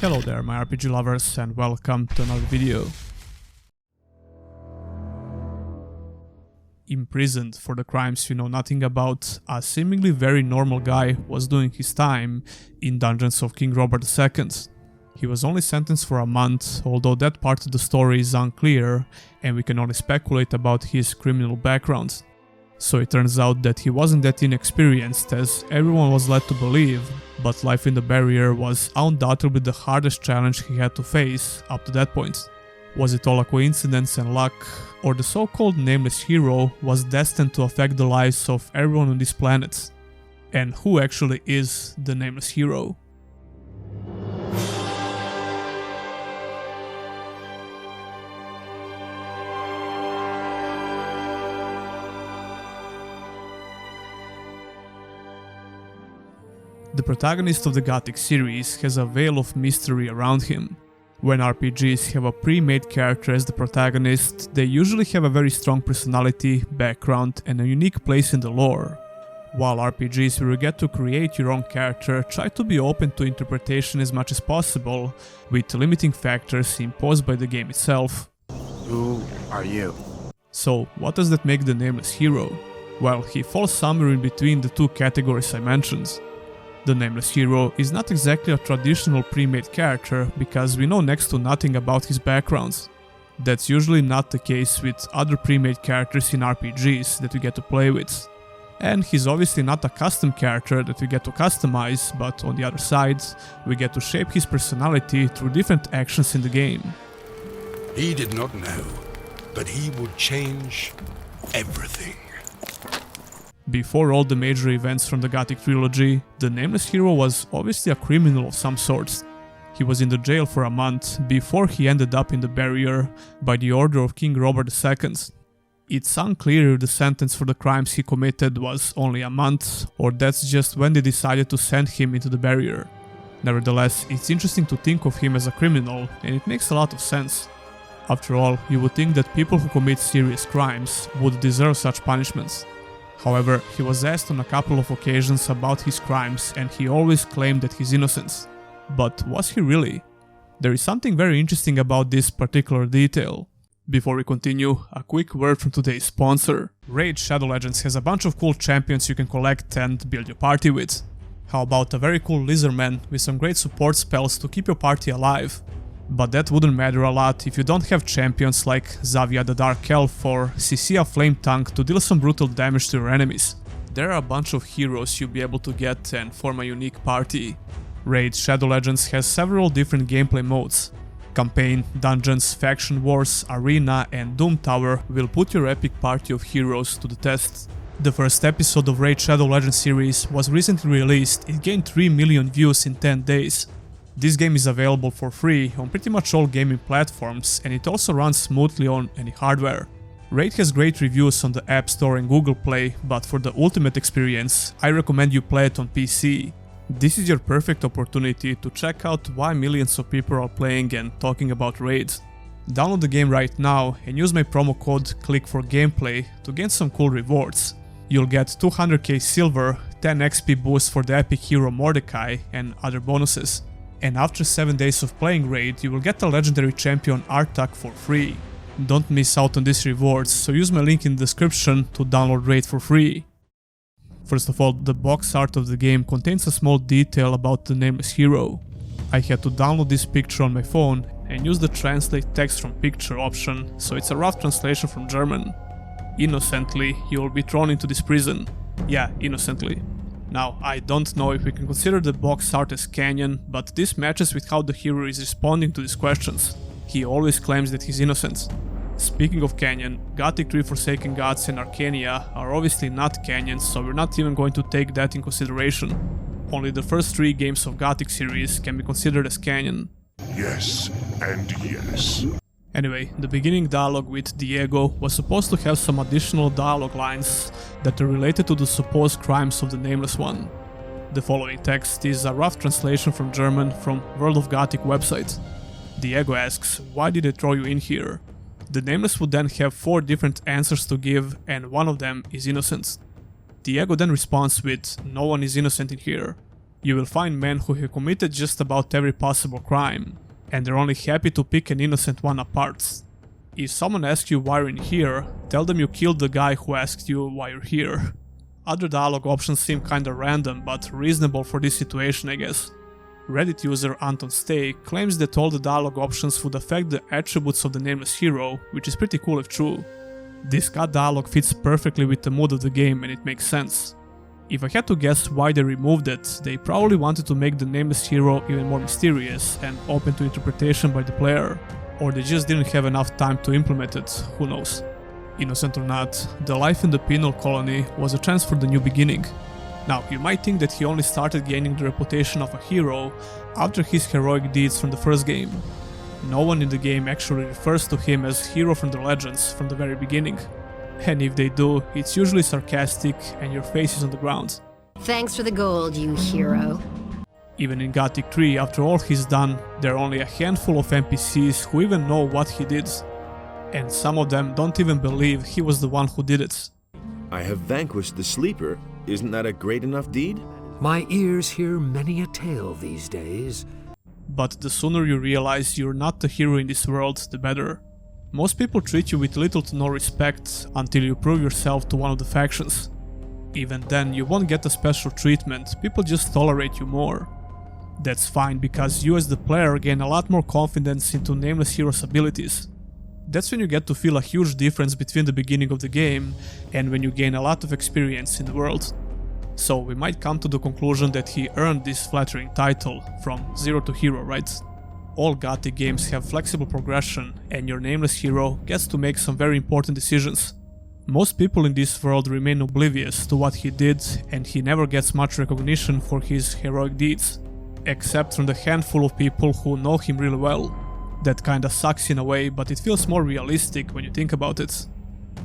Hello there my RPG lovers and welcome to another video. Imprisoned for the crimes you know nothing about, a seemingly very normal guy was doing his time in dungeons of King Robert II. He was only sentenced for a month, although that part of the story is unclear and we can only speculate about his criminal background. So it turns out that he wasn't that inexperienced as everyone was led to believe, but life in the barrier was undoubtedly the hardest challenge he had to face up to that point. Was it all a coincidence and luck, or the so-called nameless hero was destined to affect the lives of everyone on this planet? And who actually is the nameless hero? The protagonist of the Gothic series has a veil of mystery around him. When RPGs have a pre-made character as the protagonist, they usually have a very strong personality, background, and a unique place in the lore. While RPGs where you get to create your own character try to be open to interpretation as much as possible, with limiting factors imposed by the game itself. Who are you? So, what does that make the nameless hero? Well, he falls somewhere in between the two categories I mentioned. The nameless hero is not exactly a traditional pre-made character because we know next to nothing about his backgrounds. That's usually not the case with other pre-made characters in RPGs that we get to play with. And he's obviously not a custom character that we get to customize, but on the other side, we get to shape his personality through different actions in the game. He did not know, but he would change everything. Before all the major events from the Gothic trilogy, the nameless hero was obviously a criminal of some sort. He was in the jail for a month before he ended up in the barrier by the order of King Robert II. It's unclear if the sentence for the crimes he committed was only a month, or that's just when they decided to send him into the barrier. Nevertheless, it's interesting to think of him as a criminal, and it makes a lot of sense. After all, you would think that people who commit serious crimes would deserve such punishments. However, he was asked on a couple of occasions about his crimes and he always claimed that he's innocent. But was he really? There is something very interesting about this particular detail. Before we continue, a quick word from today's sponsor. Raid Shadow Legends has a bunch of cool champions you can collect and build your party with. How about a very cool lizardman with some great support spells to keep your party alive? But that wouldn't matter a lot if you don't have champions like Zavia the Dark Elf or Cisia Flame Tongue to deal some brutal damage to your enemies. There are a bunch of heroes you'll be able to get and form a unique party. Raid Shadow Legends has several different gameplay modes. Campaign, Dungeons, Faction Wars, Arena and Doom Tower will put your epic party of heroes to the test. The first episode of Raid Shadow Legends series was recently released. It gained 3 million views in 10 days. This game is available for free on pretty much all gaming platforms and it also runs smoothly on any hardware. Raid has great reviews on the App Store and Google Play, but for the ultimate experience, I recommend you play it on PC. This is your perfect opportunity to check out why millions of people are playing and talking about Raid. Download the game right now and use my promo code CLICK4GAMEPLAY to gain some cool rewards. You'll get 200k silver, 10 XP boost for the epic hero Mordecai and other bonuses. And after 7 days of playing Raid, you will get a legendary champion Artak for free. Don't miss out on these rewards, so use my link in the description to download Raid for free. First of all, the box art of the game contains a small detail about the nameless hero. I had to download this picture on my phone and use the translate text from picture option, so it's a rough translation from German. Innocently, you will be thrown into this prison. Yeah, innocently. Now, I don't know if we can consider the box art as canon, but this matches with how the hero is responding to these questions. He always claims that he's innocent. Speaking of canon, Gothic 3 Forsaken Gods and Arcania are obviously not canon, so we're not even going to take that in consideration. Only the first 3 games of Gothic series can be considered as canon. Yes, and yes. Anyway, the beginning dialogue with Diego was supposed to have some additional dialogue lines that are related to the supposed crimes of the Nameless One. The following text is a rough translation from German from World of Gothic website. Diego asks, "Why did they throw you in here?" The Nameless would then have 4 different answers to give and one of them is innocent. Diego then responds with, "No one is innocent in here." You will find men who have committed just about every possible crime, and they're only happy to pick an innocent one apart. If someone asks you why you're in here, tell them you killed the guy who asked you why you're here. Other dialogue options seem kinda random, but reasonable for this situation, I guess. Reddit user Anton Stay claims that all the dialogue options would affect the attributes of the Nameless hero, which is pretty cool if true. This cut dialogue fits perfectly with the mood of the game and it makes sense. If I had to guess why they removed it, they probably wanted to make the Nameless hero even more mysterious and open to interpretation by the player, or they just didn't have enough time to implement it, who knows. Innocent or not, the life in the penal colony was a chance for the new beginning. Now, you might think that he only started gaining the reputation of a hero after his heroic deeds from the first game. No one in the game actually refers to him as hero from the legends from the very beginning. And if they do, it's usually sarcastic and your face is on the ground. Thanks for the gold, you hero. Even in Gothic 3, after all he's done, there are only a handful of NPCs who even know what he did. And some of them don't even believe he was the one who did it. I have vanquished the sleeper. Isn't that a great enough deed? My ears hear many a tale these days. But the sooner you realize you're not the hero in this world, the better. Most people treat you with little to no respect until you prove yourself to one of the factions. Even then, you won't get a special treatment, people just tolerate you more. That's fine because you as the player gain a lot more confidence into Nameless hero's abilities. That's when you get to feel a huge difference between the beginning of the game and when you gain a lot of experience in the world. So we might come to the conclusion that he earned this flattering title from zero to hero, right? All Gothic games have flexible progression and your Nameless hero gets to make some very important decisions. Most people in this world remain oblivious to what he did and he never gets much recognition for his heroic deeds, except from the handful of people who know him really well. That kinda sucks in a way, but it feels more realistic when you think about it.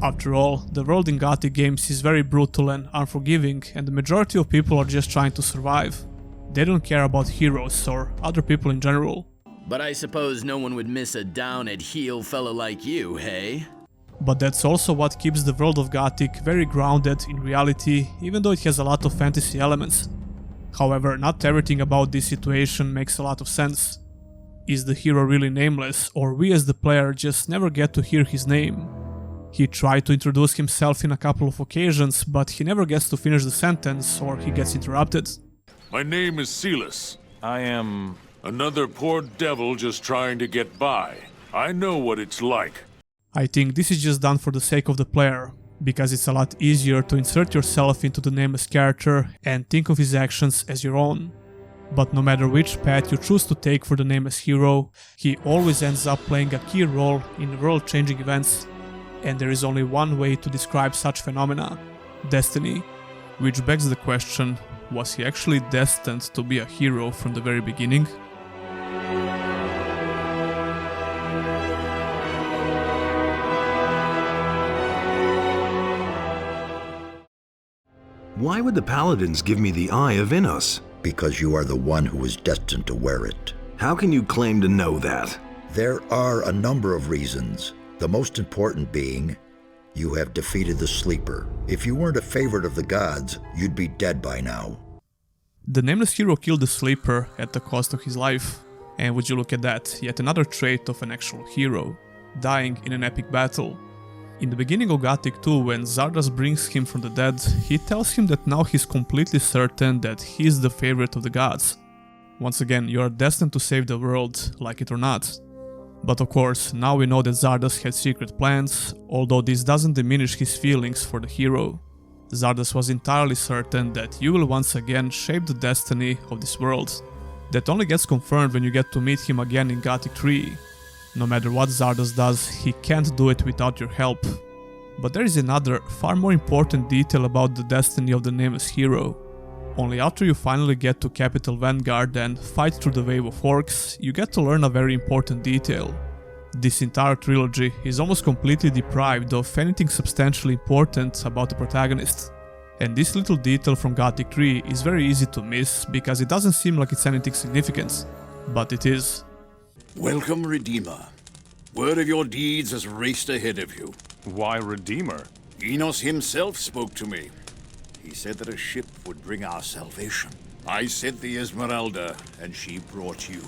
After all, the world in Gothic games is very brutal and unforgiving, and the majority of people are just trying to survive. They don't care about heroes or other people in general. But I suppose no one would miss a down-at-heel fellow like you, hey? But that's also what keeps the world of Gothic very grounded in reality, even though it has a lot of fantasy elements. However, not everything about this situation makes a lot of sense. Is the hero really nameless, or we as the player just never get to hear his name? He tried to introduce himself in a couple of occasions, but he never gets to finish the sentence or he gets interrupted. My name is Silas. I am another poor devil just trying to get by. I know what it's like. I think this is just done for the sake of the player, because it's a lot easier to insert yourself into the nameless character and think of his actions as your own. But no matter which path you choose to take for the Nameless hero, he always ends up playing a key role in world-changing events. And there is only one way to describe such phenomena: destiny. Which begs the question, was he actually destined to be a hero from the very beginning? Why would the Paladins give me the Eye of Innos? Because you are the one who is destined to wear it. How can you claim to know that? There are a number of reasons, the most important being, you have defeated the Sleeper. If you weren't a favorite of the gods, you'd be dead by now. The Nameless hero killed the Sleeper at the cost of his life. And would you look at that, yet another trait of an actual hero, dying in an epic battle. In the beginning of Gothic 2, when Zardas brings him from the dead, he tells him that now he's completely certain that he's the favorite of the gods. Once again, you are destined to save the world, like it or not. But of course, now we know that Zardas had secret plans, although this doesn't diminish his feelings for the hero. Zardas was entirely certain that you will once again shape the destiny of this world. That only gets confirmed when you get to meet him again in Gothic 3. No matter what Zardas does, he can't do it without your help. But there is another, far more important detail about the destiny of the Nameless hero. Only after you finally get to Capital Vanguard and fight through the wave of orcs, you get to learn a very important detail. This entire trilogy is almost completely deprived of anything substantially important about the protagonist. And this little detail from Gothic 3 is very easy to miss because it doesn't seem like it's anything significant. But it is. Welcome, Redeemer. Word of your deeds has raced ahead of you. Why Redeemer? Innos himself spoke to me. He said that a ship would bring our salvation. I sent the Esmeralda, and she brought you.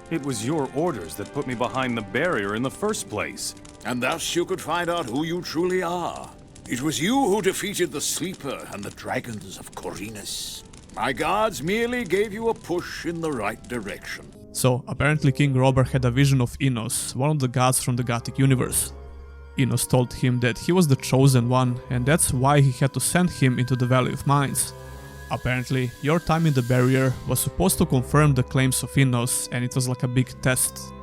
It was your orders that put me behind the barrier in the first place. And thus you could find out who you truly are. It was you who defeated the Sleeper and the dragons of Corinus. My guards merely gave you a push in the right direction. So, apparently King Robert had a vision of Innos, one of the gods from the Gothic universe. Innos told him that he was the chosen one, and that's why he had to send him into the Valley of Mines. Apparently, your time in the barrier was supposed to confirm the claims of Innos, and it was like a big test.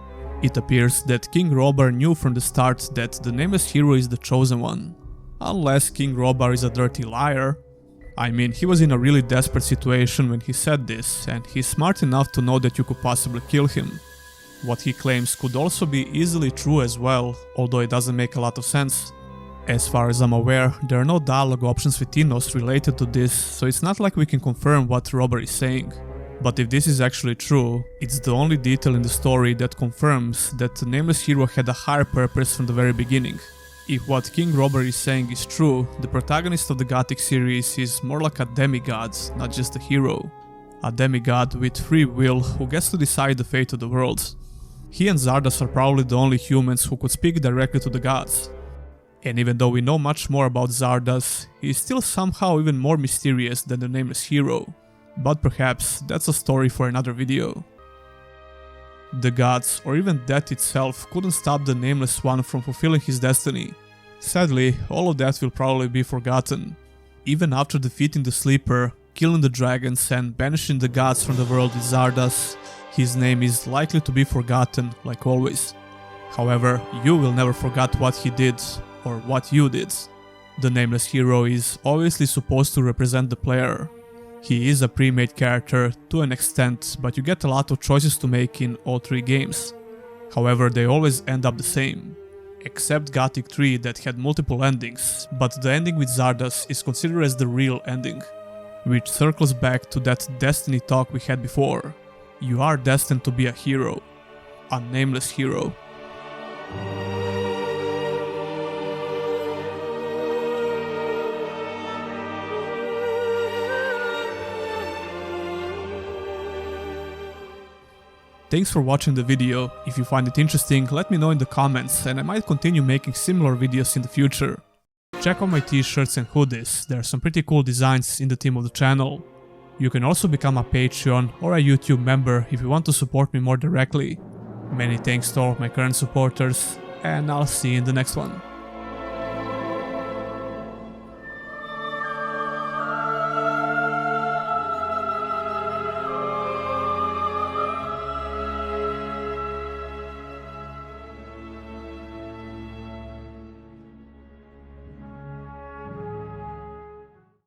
It appears that King Robert knew from the start that the Nameless hero is the chosen one. Unless King Robert is a dirty liar. I mean, he was in a really desperate situation when he said this, and he's smart enough to know that you could possibly kill him. What he claims could also be easily true as well, although it doesn't make a lot of sense. As far as I'm aware, there are no dialogue options with Innos related to this, so it's not like we can confirm what Robert is saying. But if this is actually true, it's the only detail in the story that confirms that the Nameless hero had a higher purpose from the very beginning. If what King Robert is saying is true, the protagonist of the Gothic series is more like a demigod, not just a hero. A demigod with free will who gets to decide the fate of the world. He and Zardas are probably the only humans who could speak directly to the gods. And even though we know much more about Zardas, he is still somehow even more mysterious than the Nameless hero. But perhaps that's a story for another video. The gods, or even death itself, couldn't stop the Nameless one from fulfilling his destiny. Sadly, all of that will probably be forgotten. Even after defeating the Sleeper, killing the dragons and banishing the gods from the world with Zardas, his name is likely to be forgotten, like always. However, you will never forget what he did, or what you did. The Nameless hero is obviously supposed to represent the player. He is a pre-made character to an extent, but you get a lot of choices to make in all three games. However, they always end up the same. Except Gothic 3 that had multiple endings, but the ending with Zardas is considered as the real ending. Which circles back to that Destiny talk we had before. You are destined to be a hero. A Nameless hero. Thanks for watching the video. If you find it interesting, let me know in the comments and I might continue making similar videos in the future. Check out my t-shirts and hoodies, there are some pretty cool designs in the theme of the channel. You can also become a Patreon or a YouTube member if you want to support me more directly. Many thanks to all of my current supporters, and I'll see you in the next one.